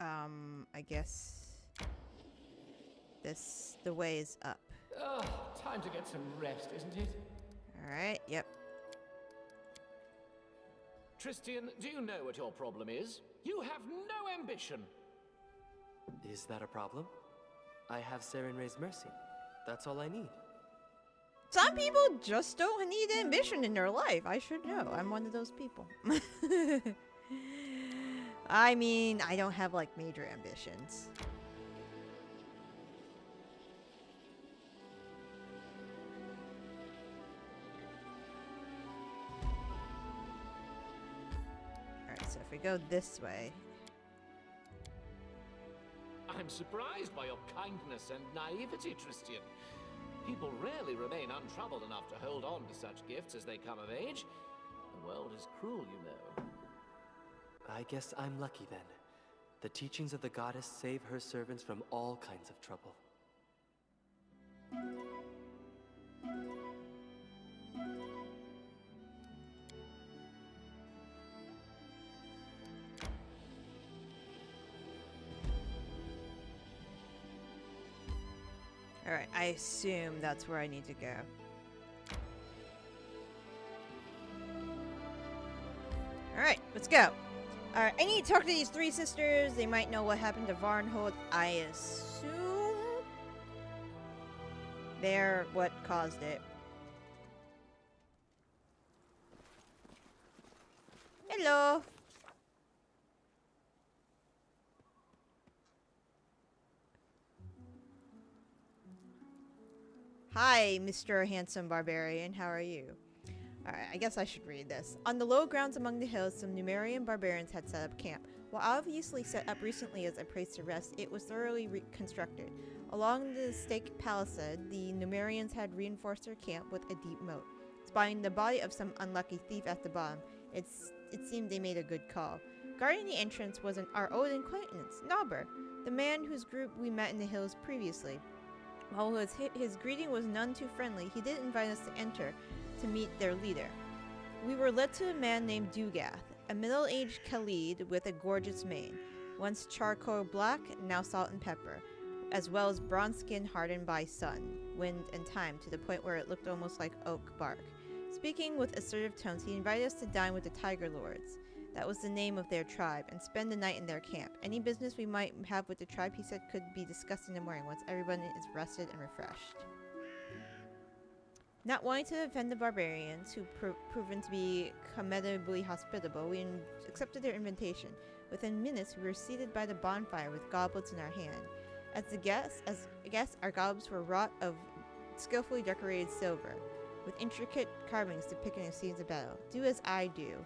I guess the way is up. Oh, time to get some rest, isn't it? Alright, yep. Tristian, do you know what your problem is? You have no ambition. Is that a problem? I have Serenray's mercy. That's all I need. Some people just don't need ambition in their life. I should know. I'm one of those people. I mean, I don't have, like, major ambitions. Alright, so if we go this way... I'm surprised by your kindness and naivety, Tristian. People rarely remain untroubled enough to hold on to such gifts as they come of age. The world is cruel, you know. I guess I'm lucky then. The teachings of the goddess save her servants from all kinds of trouble. Alright, I assume that's where I need to go. Alright, let's go. Alright, I need to talk to these three sisters. They might know what happened to Varnhold. I assume they're what caused it. Hello. Hi, Mr. Handsome Barbarian. How are you? Alright, I guess I should read this. On the low grounds among the hills, some Numerian barbarians had set up camp. While obviously set up recently as a place to rest, it was thoroughly reconstructed. Along the staked palisade, the Numerians had reinforced their camp with a deep moat. Spotting the body of some unlucky thief at the bottom, it seemed they made a good call. Guarding the entrance was our old acquaintance, Nauber, the man whose group we met in the hills previously. While his greeting was none too friendly, he did invite us to enter to meet their leader. We were led to a man named Dugath, a middle-aged Khalid with a gorgeous mane, once charcoal black, now salt and pepper, as well as bronze skin hardened by sun, wind, and time to the point where it looked almost like oak bark. Speaking with assertive tones, he invited us to dine with the Tiger Lords. That was the name of their tribe, and spend the night in their camp. Any business we might have with the tribe, he said, could be discussed in the morning once everyone is rested and refreshed. Not wanting to offend the barbarians, who proven to be commendably hospitable, we accepted their invitation. Within minutes, we were seated by the bonfire with goblets in our hand. As guests, our goblets were wrought of skillfully decorated silver, with intricate carvings depicting the scenes of battle. Do as I do,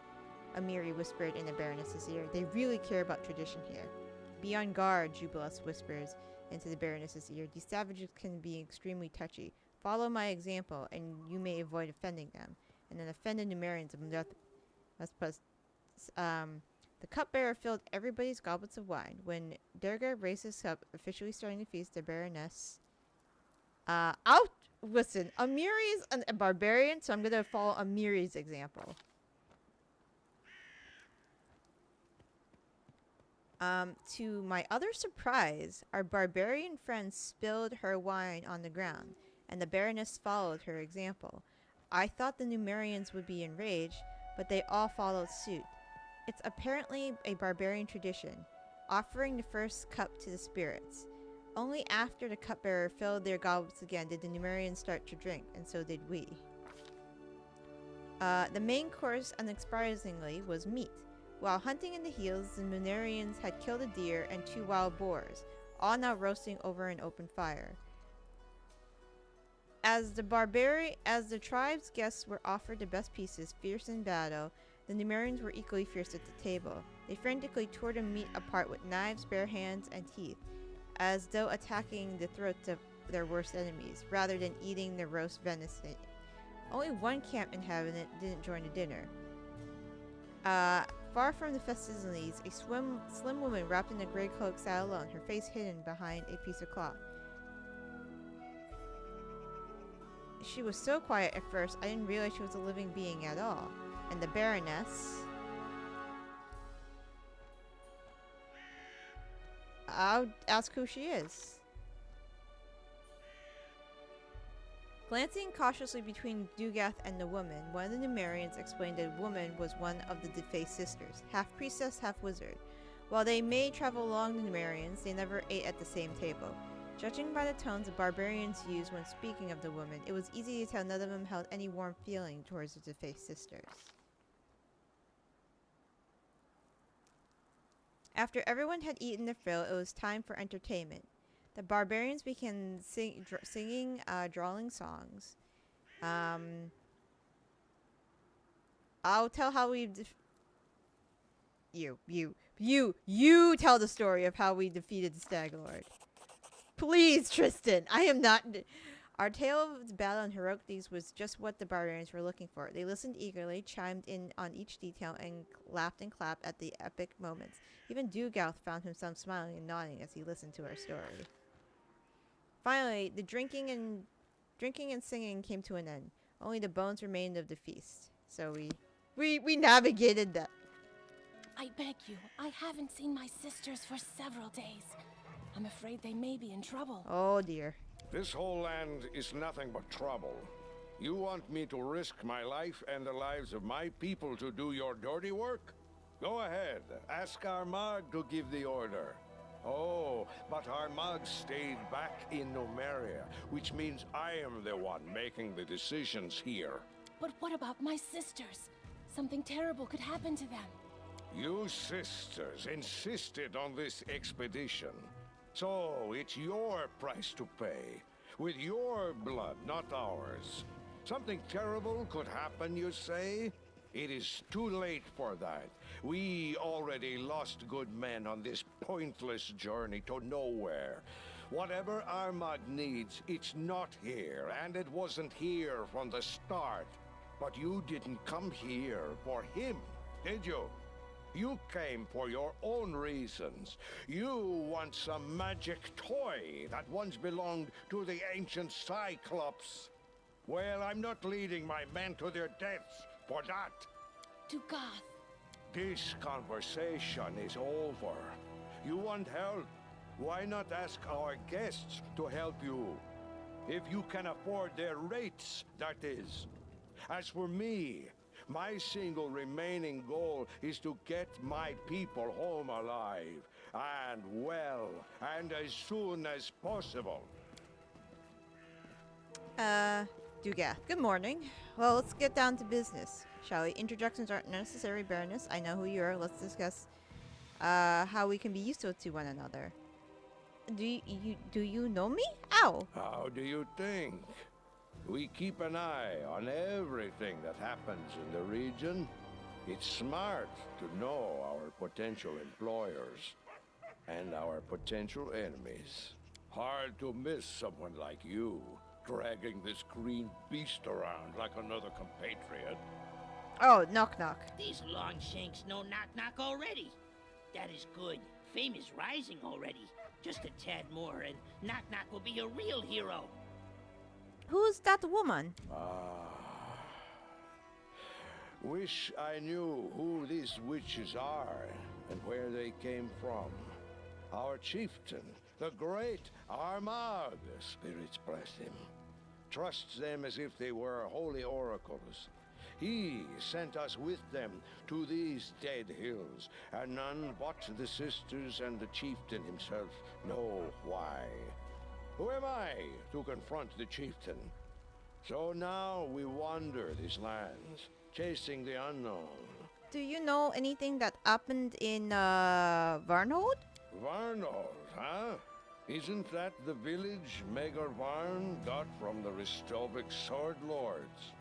Amiri whispered in the Baroness's ear. They really care about tradition here. Be on guard, Jubileus whispers into the Baroness's ear. These savages can be extremely touchy. Follow my example, and you may avoid offending them. And then offend the Numerians of the cupbearer filled everybody's goblets of wine. When Durga raised his cup, officially starting the feast, the Baroness... Listen, Amiri's a barbarian, so I'm going to follow Amiri's example. To my other surprise, our barbarian friend spilled her wine on the ground, and the Baroness followed her example. I thought the Numerians would be enraged, but they all followed suit. It's apparently a barbarian tradition, offering the first cup to the spirits. Only after the cupbearer filled their goblets again did the Numerians start to drink, and so did we. The main course, unsurprisingly, was meat. While hunting in the hills, the Numerians had killed a deer and 2 wild boars, all now roasting over an open fire. As the tribe's guests were offered the best pieces, fierce in battle, the Numerians were equally fierce at the table. They frantically tore the meat apart with knives, bare hands, and teeth, as though attacking the throats of their worst enemies, rather than eating the roast venison. Only one camp inhabitant didn't join the dinner. Far from the festivities, a slim woman wrapped in a gray cloak sat alone, her face hidden behind a piece of cloth. She was so quiet at first, I didn't realize she was a living being at all. And the Baroness... I'll ask who she is. Glancing cautiously between Dugath and the woman, one of the Numerians explained that the woman was one of the defaced sisters, half priestess, half wizard. While they may travel along the Numerians, they never ate at the same table. Judging by the tones the barbarians used when speaking of the woman, it was easy to tell none of them held any warm feeling towards the defaced sisters. After everyone had eaten their fill, it was time for entertainment. The barbarians began singing drawling songs. I'll tell how we... You tell the story of how we defeated the Stag Lord. Please, Tristan, I am not... Our tale of the battle and heroic deeds was just what the barbarians were looking for. They listened eagerly, chimed in on each detail, and laughed and clapped at the epic moments. Even Dugouth found himself smiling and nodding as he listened to our story. Finally, the drinking and singing came to an end. Only the bones remained of the feast. So we navigated that. I beg you, I haven't seen my sisters for several days. I'm afraid they may be in trouble. Oh dear. This whole land is nothing but trouble. You want me to risk my life and the lives of my people to do your dirty work? Go ahead, ask Armagh to give the order. Oh, but Armagh stayed back in Numeria, which means I am the one making the decisions here. But what about my sisters? Something terrible could happen to them. You sisters insisted on this expedition. So it's your price to pay. With your blood, not ours. Something terrible could happen, you say? It is too late for that. We already lost good men on this pointless journey to nowhere. Whatever Armagh needs, it's not here, and it wasn't here from the start. But you didn't come here for him, did you? You came for your own reasons. You want some magic toy that once belonged to the ancient Cyclops. Well, I'm not leading my men to their deaths for that. Dugath. This conversation is over. You want help? Why not ask our guests to help you? If you can afford their rates, that is. As for me, my single remaining goal is to get my people home alive, and well, and as soon as possible. Dugath, good morning. Well, let's get down to business, shall we? Introductions aren't necessary, Baroness. I know who you are. Let's discuss how we can be useful to one another. Do you know me? Ow! How do you think? We keep an eye on everything that happens in the region. It's smart to know our potential employers and our potential enemies. Hard to miss someone like you, dragging this green beast around like another compatriot. Oh, knock knock. These Longshanks know knock-knock already. That is good. Fame is rising already. Just a tad more, and knock-knock will be a real hero. Who's that woman? Wish I knew who these witches are and where they came from. Our chieftain, the great Armagh, spirits bless him, trusts them as if they were holy oracles. He sent us with them to these dead hills, and none but the sisters and the chieftain himself know why. Who am I to confront the chieftain? So now we wander these lands, chasing the unknown. Do you know anything that happened in Varnhold? Varnhold, huh? Isn't that the village Megar Varn got from the Ristovik Sword Lords?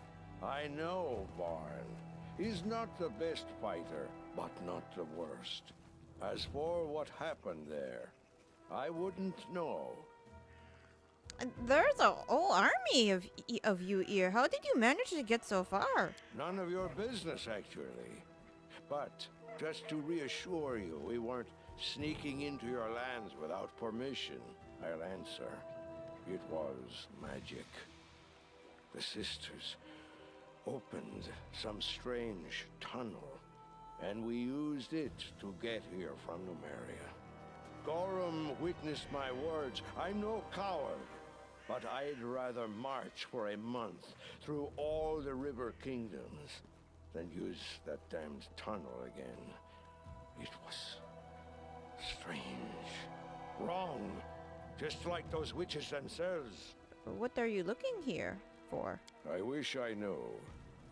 I know Varn. He's not the best fighter, but not the worst. As for what happened there, I wouldn't know. There's a whole army of you here. How did you manage to get so far? None of your business, actually. But just to reassure you, we weren't sneaking into your lands without permission. I'll answer. It was magic. The sisters opened some strange tunnel, and we used it to get here from Numeria. Go Gorham witnessed my words. I'm no coward. But I'd rather march for a month through all the river kingdoms than use that damned tunnel again. It was strange. Wrong. Just like those witches themselves. What are you looking here for? I wish I knew.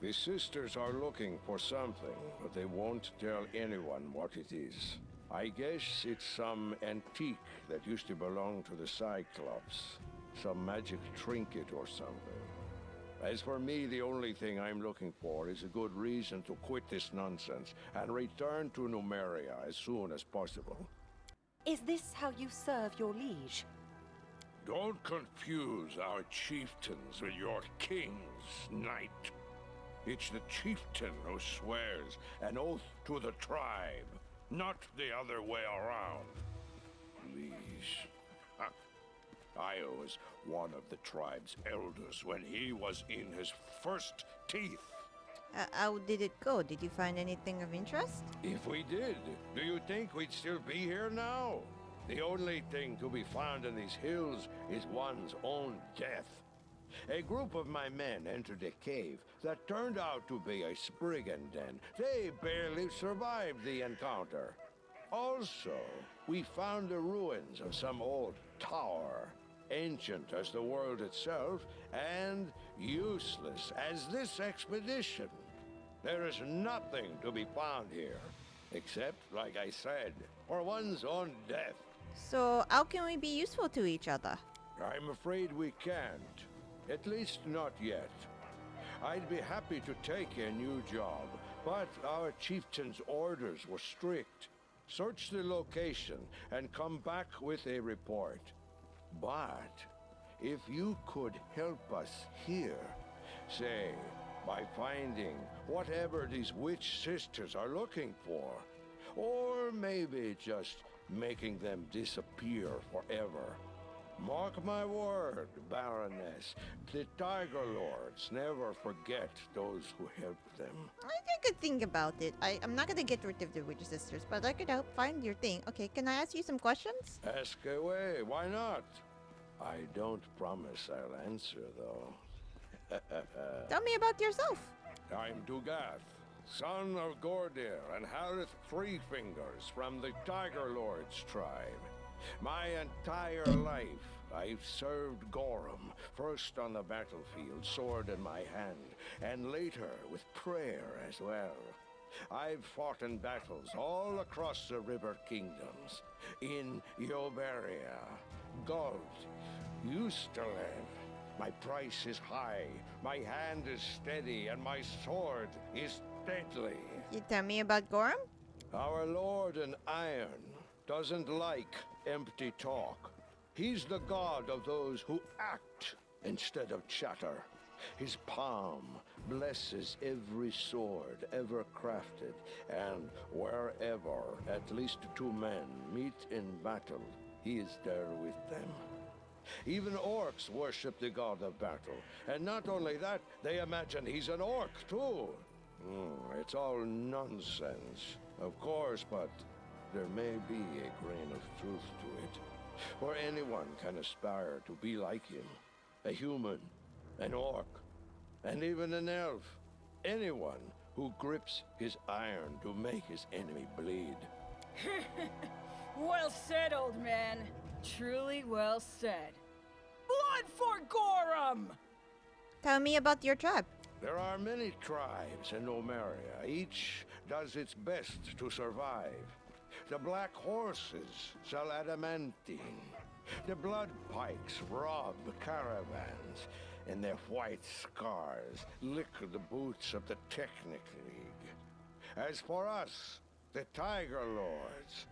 The sisters are looking for something, but they won't tell anyone what it is. I guess it's some antique that used to belong to the Cyclops. Some magic trinket or something. As for me, the only thing I'm looking for is a good reason to quit this nonsense and return to Numeria as soon as possible. Is this how you serve your liege? Don't confuse our chieftains with your king's knight. It's the chieftain who swears an oath to the tribe, not the other way around. Liege. I was one of the tribe's elders when he was in his first teeth. How did it go? Did you find anything of interest? If we did, do you think we'd still be here now? The only thing to be found in these hills is one's own death. A group of my men entered a cave that turned out to be a Spriggan den. They barely survived the encounter. Also, we found the ruins of some old tower, ancient as the world itself, and useless as this expedition. There is nothing to be found here, except, like I said, for one's own death. So, how can we be useful to each other? I'm afraid we can't. At least not yet. I'd be happy to take a new job, but our chieftain's orders were strict. Search the location and come back with a report. But if you could help us here, say, by finding whatever these witch sisters are looking for, or maybe just making them disappear forever. Mark my word, Baroness, the Tiger Lords never forget those who helped them. I could think about it. I'm not gonna get rid of the Witch Sisters, but I could help find your thing. Okay, can I ask you some questions? Ask away, why not? I don't promise I'll answer, though. Tell me about yourself. I'm Dugath, son of Gordir and Harith Three Fingers from the Tiger Lords tribe. My entire life, I've served Gorham, first on the battlefield, sword in my hand, and later with prayer as well. I've fought in battles all across the river kingdoms, in Yoberia, Guld, Ustalev. My price is high, my hand is steady, and my sword is deadly. You tell me about Gorham? Our Lord in Iron doesn't like empty talk. He's the god of those who act instead of chatter. His palm blesses every sword ever crafted, and wherever at least two men meet in battle, he is there with them. Even orcs worship the god of battle, and not only that, they imagine he's an orc too. It's all nonsense, of course, but there may be a grain of truth to it. For anyone can aspire to be like him. A human, an orc, and even an elf. Anyone who grips his iron to make his enemy bleed. Well said, old man. Truly well said. Blood for Gorham! Tell me about your tribe. There are many tribes in Numeria. Each does its best to survive. The Black Horses sell adamantine. The Blood Pikes rob caravans. And their white scars lick the boots of the Technic League. As for us, the Tiger Lords,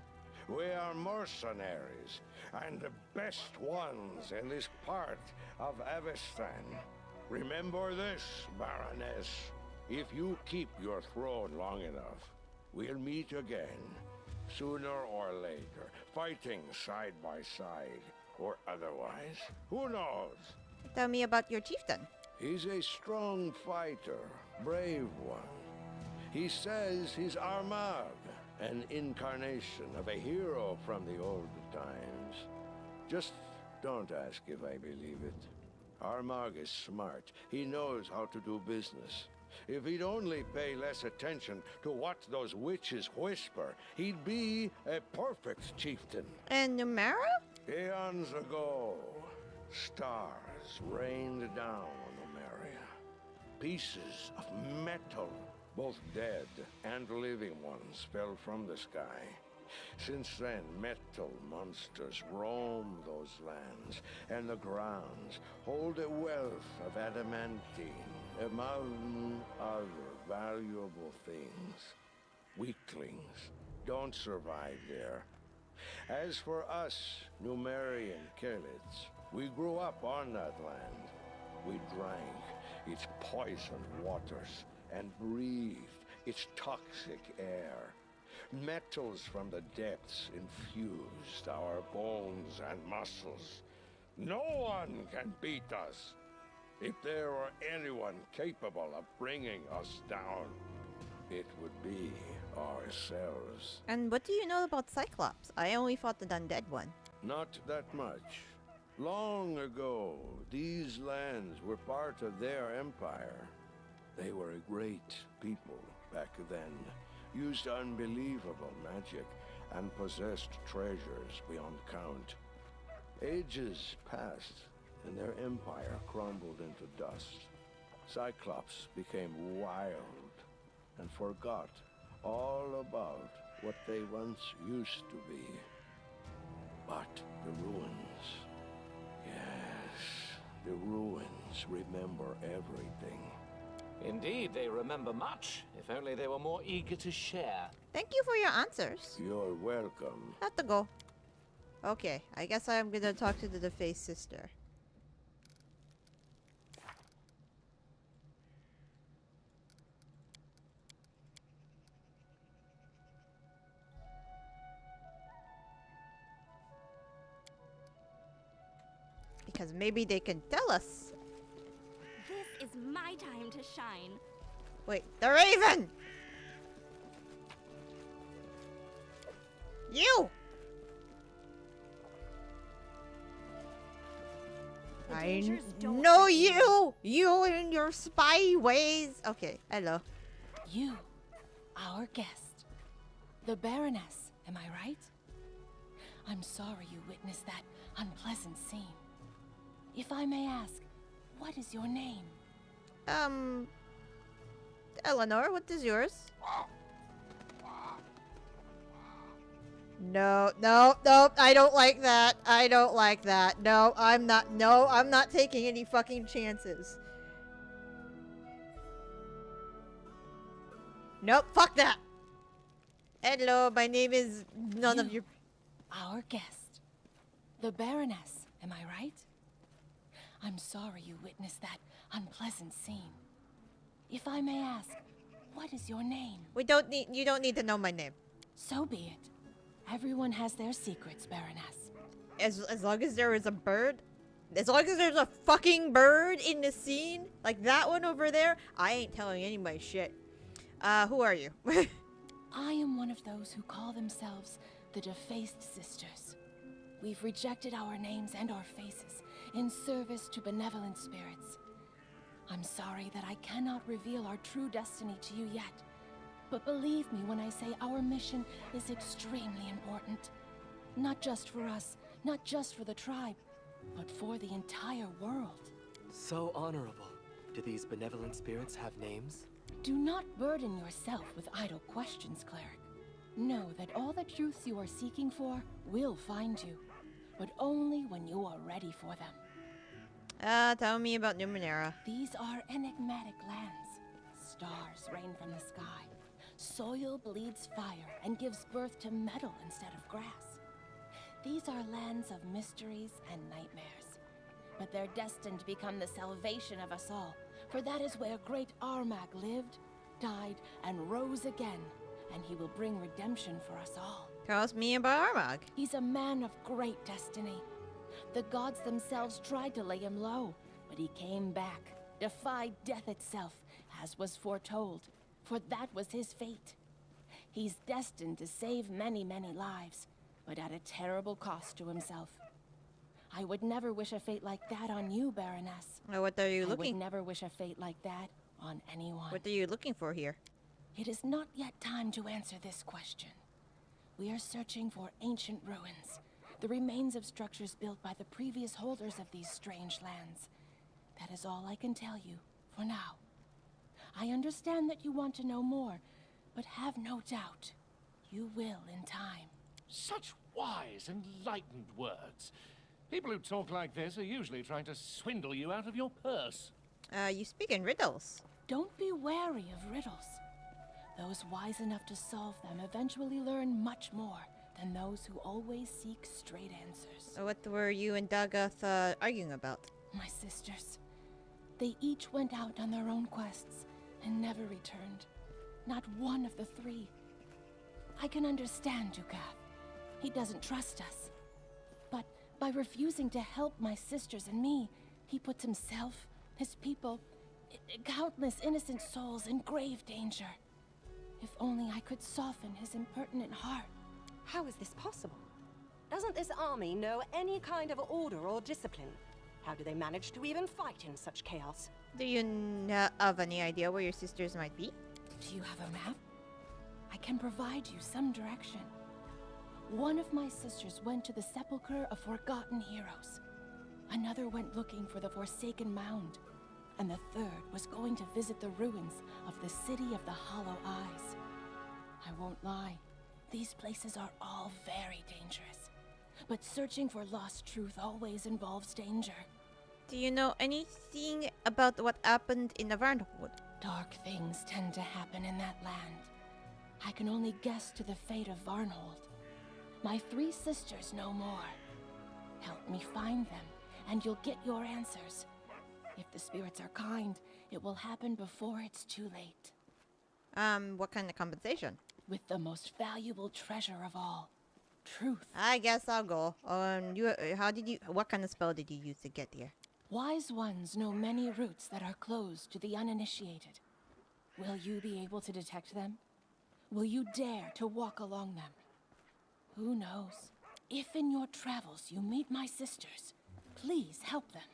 we are mercenaries, and the best ones in this part of Avestan. Remember this, Baroness. If you keep your throne long enough, we'll meet again. Sooner or later, fighting side by side, or otherwise. Who knows? Tell me about your chieftain. He's a strong fighter, brave one. He says he's Armagh, An incarnation of a hero from the old times. Just don't ask if I believe it. Armagh is smart. He knows how to do business. If he'd only pay less attention to what those witches whisper, he'd be a perfect chieftain. And Numera? Eons ago, stars rained down on Numeria. Pieces of metal, both dead and living ones, fell from the sky. Since then, metal monsters roam those lands, and the grounds hold a wealth of adamantine, among other valuable things. Weaklings don't survive there. As for us, Numerian Kelets, we grew up on that land. We drank its poisoned waters and breathed its toxic air. Metals from the depths infused our bones and muscles. No one can beat us. If there were anyone capable of bringing us down, it would be ourselves. And what do you know about Cyclops? I only fought the undead one. Not that much. Long ago, these lands were part of their empire. They were a great people back then, used unbelievable magic, and possessed treasures beyond count. Ages passed, and their empire crumbled into dust. Cyclops became wild and forgot all about what they once used to be. But the ruins, yes, the ruins remember everything. Indeed, they remember much, if only they were more eager to share. Thank you for your answers. You're welcome. Have to go. Okay, I guess I'm gonna talk to the defaced sister. Because maybe they can tell us. This is my time to shine. Wait, the Raven! You! I know you! You and your spy ways! Okay, hello. You, our guest. The Baroness, am I right? I'm sorry you witnessed that unpleasant scene. If I may ask, what is your name? Eleanor, what is yours? No, I don't like that. I don't like that. No, I'm not taking any fucking chances. Nope, fuck that. Hello, my name is none of your... Our guest. The Baroness, am I right? I'm sorry you witnessed that unpleasant scene. If I may ask, what is your name? You don't need to know my name. So be it. Everyone has their secrets, Baroness. As long as there is a bird, as long as there's a fucking bird in the scene, like that one over there, I ain't telling anybody shit. Who are you? I am one of those who call themselves the Defaced Sisters. We've rejected our names and our faces in service to benevolent spirits. I'm sorry that I cannot reveal our true destiny to you yet, but believe me when I say our mission is extremely important. Not just for us, not just for the tribe, but for the entire world. So honorable. Do these benevolent spirits have names? Do not burden yourself with idle questions, cleric. Know that all the truths you are seeking for will find you, but only when you are ready for them. Tell me about Numenera. These are enigmatic lands. Stars rain from the sky. Soil bleeds fire and gives birth to metal instead of grass. These are lands of mysteries and nightmares. But they're destined to become the salvation of us all, for that is where great Armagh lived, died, and rose again, and he will bring redemption for us all. Tell us me about Armagh. He's a man of great destiny. The gods themselves tried to lay him low, but he came back, defied death itself, as was foretold, for that was his fate. He's destined to save many, many lives, but at a terrible cost to himself. I would never wish a fate like that on you, Baroness. What are you I looking? would never wish a fate like that on anyone. What are you looking for here? It is not yet time to answer this question. We are searching for ancient ruins, the remains of structures built by the previous holders of these strange lands. That is all I can tell you, for now. I understand that you want to know more, but have no doubt, you will in time. Such wise, enlightened words. People who talk like this are usually trying to swindle you out of your purse. You speak in riddles. Don't be wary of riddles. Those wise enough to solve them eventually learn much more than those who always seek straight answers. What were you and Dagath arguing about? My sisters. They each went out on their own quests and never returned. Not one of the three. I can understand Dugath. He doesn't trust us. But by refusing to help my sisters and me, he puts himself, his people, countless innocent souls in grave danger. If only I could soften his impertinent heart. How is this possible? Doesn't this army know any kind of order or discipline? How do they manage to even fight in such chaos? Do you have any idea where your sisters might be? Do you have a map? I can provide you some direction. One of my sisters went to the sepulchre of forgotten heroes. Another went looking for the Forsaken Mound. And the third was going to visit the ruins of the City of the Hollow Eyes. I won't lie, these places are all very dangerous. But searching for lost truth always involves danger. Do you know anything about what happened in the Varnwood? Dark things tend to happen in that land. I can only guess to the fate of Varnhold. My 3 sisters know more. Help me find them, and you'll get your answers. If the spirits are kind, it will happen before it's too late. What kind of compensation? With the most valuable treasure of all, truth. I guess I'll go. What kind of spell did you use to get here? Wise ones know many routes that are closed to the uninitiated. Will you be able to detect them? Will you dare to walk along them? Who knows? If in your travels you meet my sisters, please help them.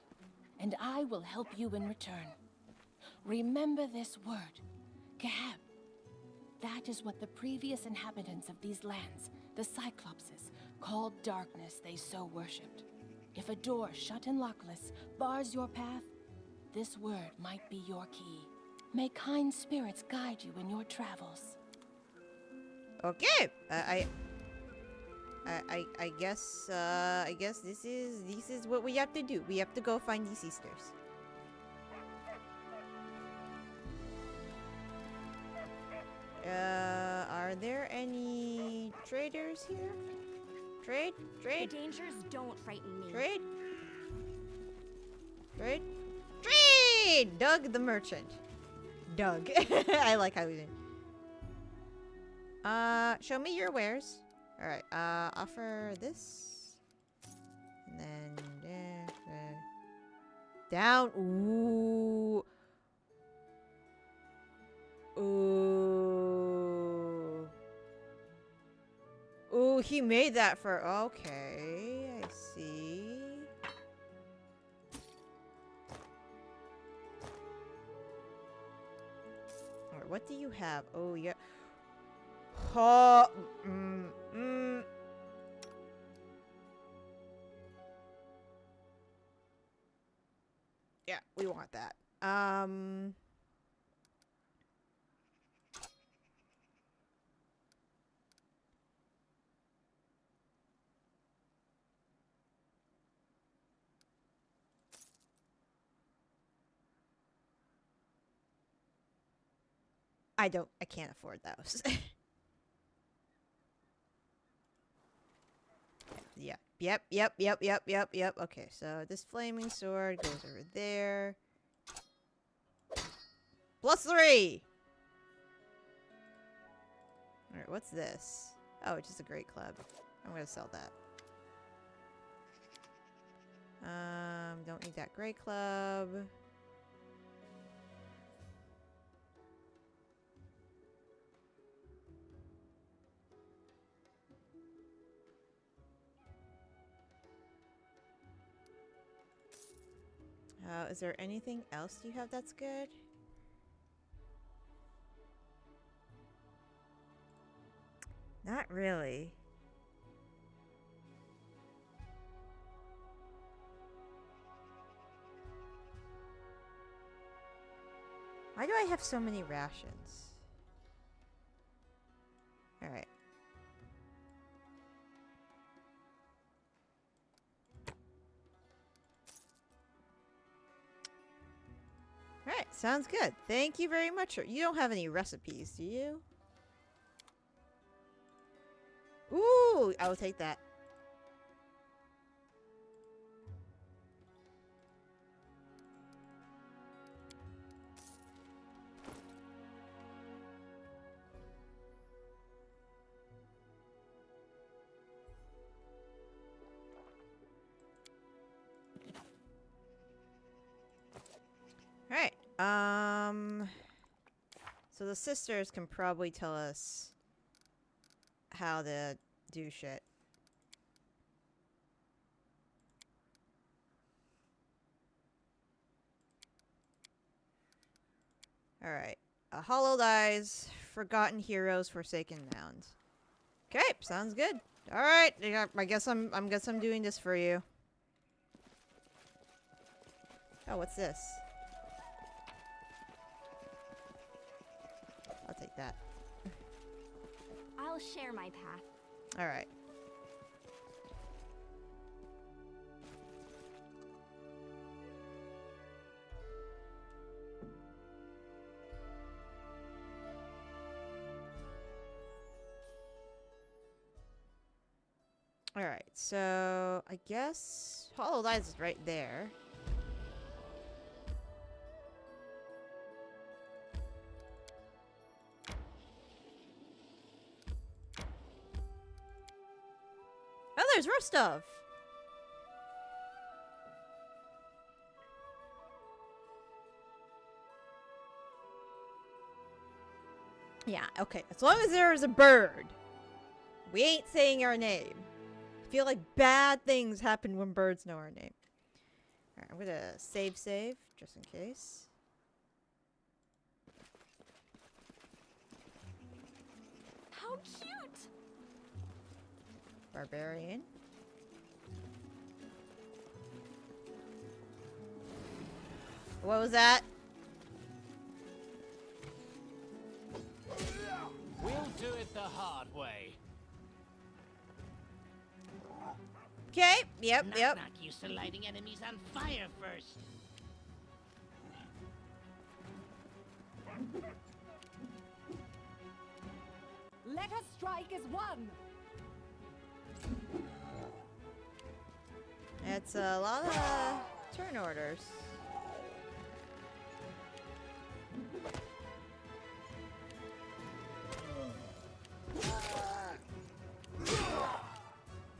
And I will help you in return. Remember this word, Gahab. That is what the previous inhabitants of these lands, the Cyclopses, called darkness they so worshipped. If a door shut and lockless bars your path, this word might be your key. May kind spirits guide you in your travels. Okay. I guess this is what we have to do. We have to go find these sisters. Are there any traders here? Trade? The dangers don't frighten me. Trade? Doug the merchant. Doug. I like how he's in. Show me your wares. Alright, offer this. And then down. Ooh. Ooh. Ooh, he made that for... Okay, I see. Alright, what do you have? Oh, yeah. Yeah, we want that. I can't afford those. Yeah. Yep. Okay, so this flaming sword goes over there. +3! Alright, what's this? Oh, it's just a great club. I'm gonna sell that. Don't need that great club. Is there anything else you have that's good? Not really. Why do I have so many rations? Alright. Alright, sounds good. Thank you very much. You don't have any recipes, do you? Ooh, I will take that. Alright, so the sisters can probably tell us how to do shit. Alright, Hollowed Eyes, Forgotten Heroes, Forsaken Mounds. Okay, sounds good. Alright, I guess I'm doing this for you. Oh, what's this? I'll take that. I'll share my path. Alright. Alright, so I guess Hollowed Eyes is right there. Oh, there's Rostov! Yeah, okay. As long as there is a bird, we ain't saying our name. I feel like bad things happen when birds know our name. Alright, I'm gonna save, just in case. How cute! Barbarian. What was that? We'll do it the hard way. Okay, yep. Knock used to lighting enemies on fire first. Let us strike as one. It's a lot of turn orders.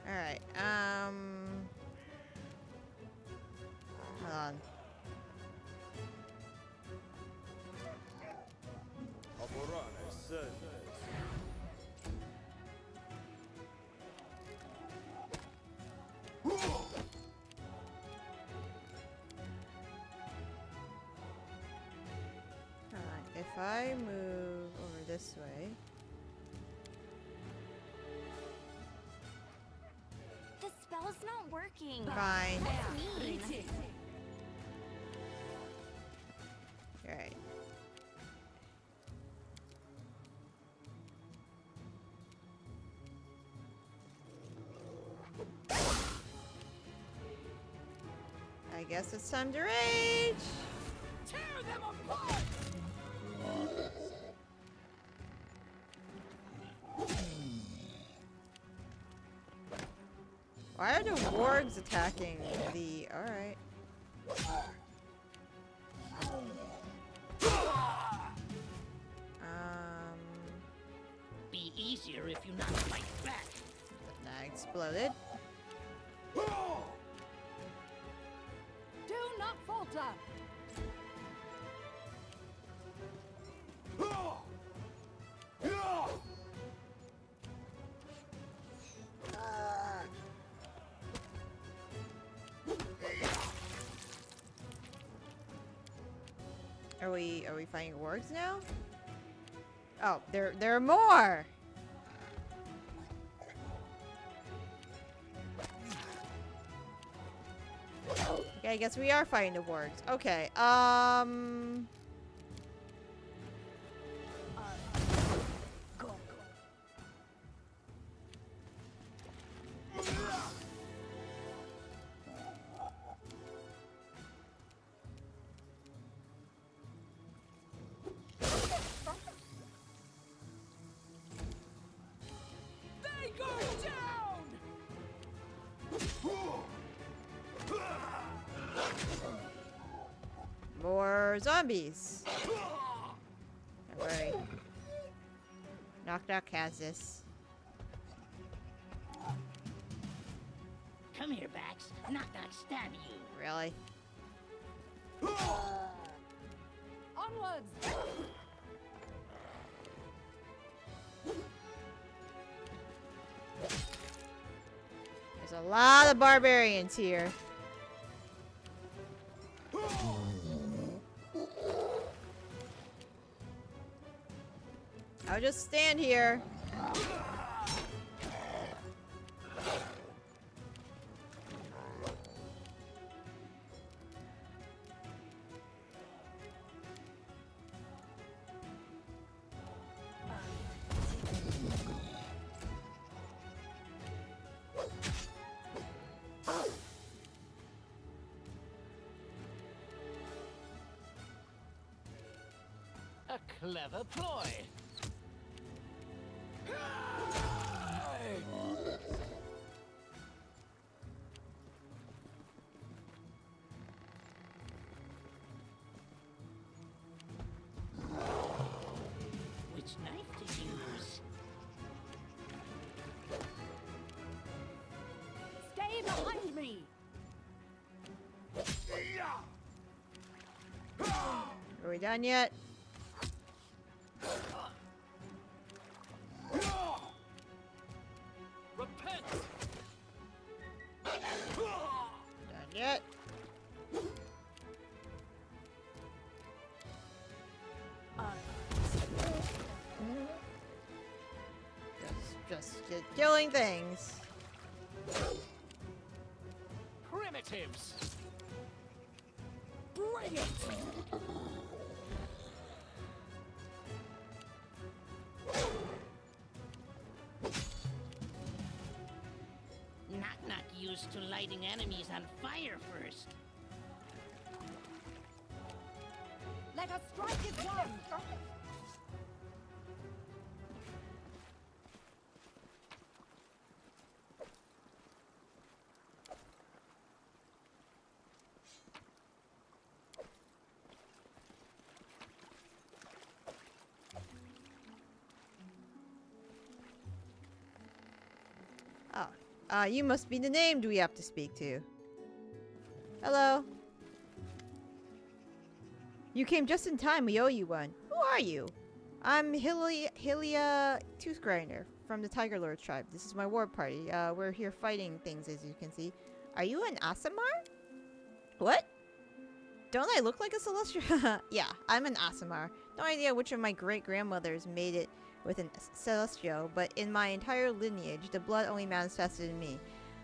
Alright, hold on. If I move over this way. The spell's not working. Fine. That's mean. Alright. I guess it's time to rage! Tear them apart! Why are the wargs attacking the... Alright. Be easier if you not fight back. That exploded. Do not falter. Are we finding wargs now? Oh, there are more. Okay, I guess we are fighting the wargs. Okay. Go. They go down. More zombies. Don't worry. Knock Knock has this. Come here, Bax. Knock Knock stab you. Really? Onwards! There's a lot of barbarians here. I'll just stand here. A clever ploy. Which knife to use? Stay behind me! Are we done yet? Repent! Done yet? Just killing things. Primitives! Bring it. Knock Knock used to lighting enemies on fire first. Let us strike as one! Oh, you must be the named we have to speak to. Hello. You came just in time. We owe you one. Who are you? I'm Hylia Toothgrinder from the Tiger Lord tribe. This is my war party. We're here fighting things, as you can see. Are you an Aasimar? What? Don't I look like a Celestial? Yeah, I'm an Aasimar. No idea which of my great-grandmothers made it with an Celestial, but in my entire lineage, the blood only manifested in me.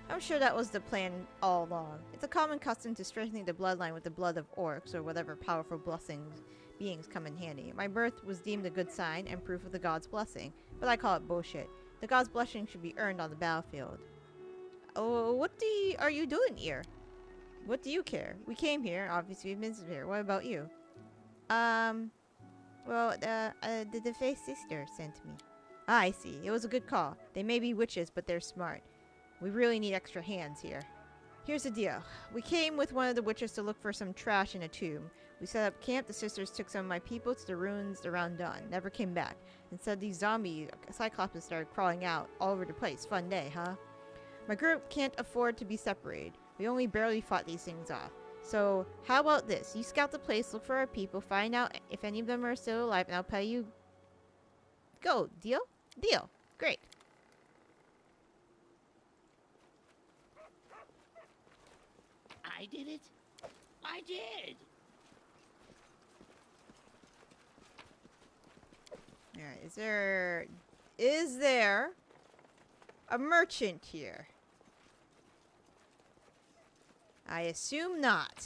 I'm sure that was the plan all along. It's a common custom to strengthen the bloodline with the blood of orcs or whatever powerful blessings beings come in handy. My birth was deemed a good sign and proof of the god's blessing, but I call it bullshit. The god's blessing should be earned on the battlefield. Oh, what are you doing here? What do you care? We came here, obviously we've been here. What about you? Well, the Faith Sister sent me. Ah, I see. It was a good call. They may be witches, but they're smart. We really need extra hands here. Here's the deal. We came with one of the witches to look for some trash in a tomb. We set up camp. The sisters took some of my people to the ruins around dawn. Never came back. Instead, these zombie cyclops started crawling out all over the place. Fun day, huh? My group can't afford to be separated. We only barely fought these things off. So, how about this? You scout the place, look for our people, find out if any of them are still alive, and I'll pay you. Go. Deal? Deal. Great. I did it? I did! Alright, is there a merchant here? I assume not.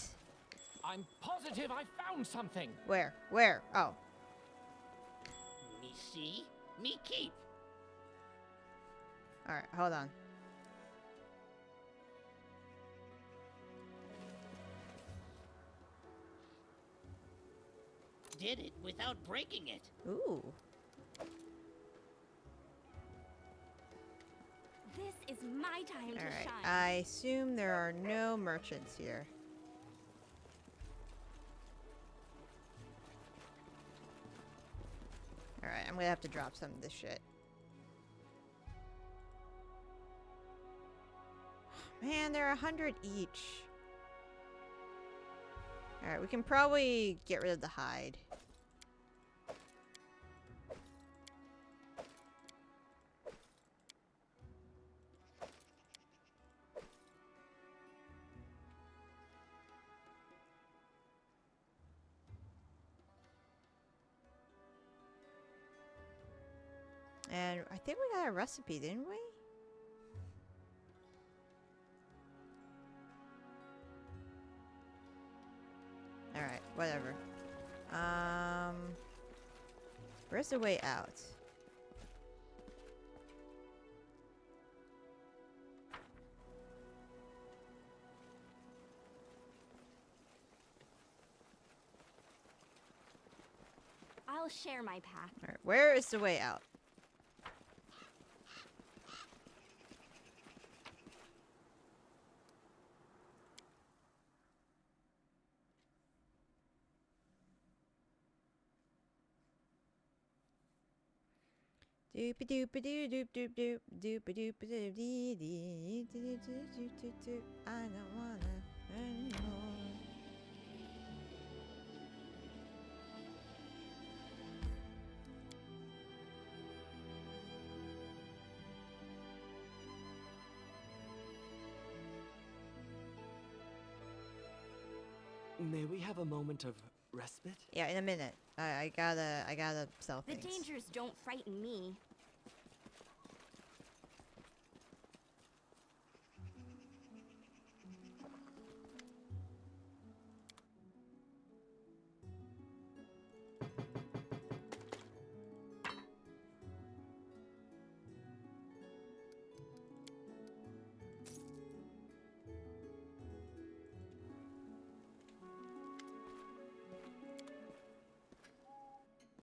I'm positive I found something. Where? Where? Oh. Me see, me keep. Alright, hold on. Did it without breaking it. Ooh. This is my time to Alright, shine. I assume there are no merchants here. Alright, I'm gonna have to drop some of this shit. Man, they're 100 each. Alright, we can probably get rid of the hide. And I think we got a recipe, didn't we? Alright, whatever. Where's the way out? I'll share my path. Alright, where is the way out? Doop doop doop doop doop doop doop doop doop dee dee doop doop doop doop. I don't wanna anymore. May we have a moment of respite? Yeah, in a minute. I gotta sell The things. dangers don't frighten me.